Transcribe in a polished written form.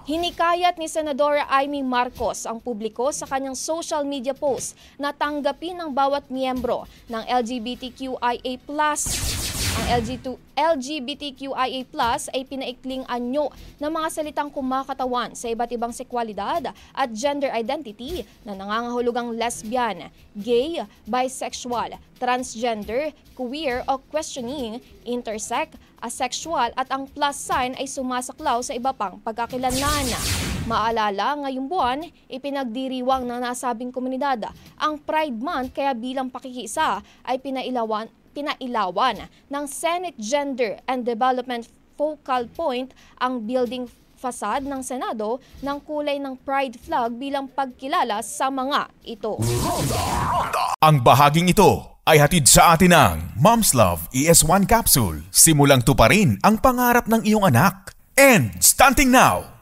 Hinikayat ni Senadora Amy Marcos ang publiko sa kanyang social media post na tanggapin ang bawat miyembro ng LGBTQIA+. Ang LGBTQIA+ ay pinaikling anyo ng mga salitang kumakatawan sa iba't ibang sekwalidad at gender identity na nangangahulugang lesbian, gay, bisexual, transgender, queer o questioning, intersex, asexual at ang plus sign ay sumasaklaw sa iba pang pagkakilanlan. Maalala, ngayong buwan, ipinagdiriwang ng nasabing komunidad ang Pride Month kaya bilang pakikiisa ay pinailawan ng Senate Gender and Development Focal Point ang building facade ng Senado ng kulay ng Pride flag bilang pagkilala sa mga ito. Ang bahaging ito ay hatid sa atin ng Mom's Love ES1 Capsule. Simulang tuparin ang pangarap ng iyong anak. And stunting now!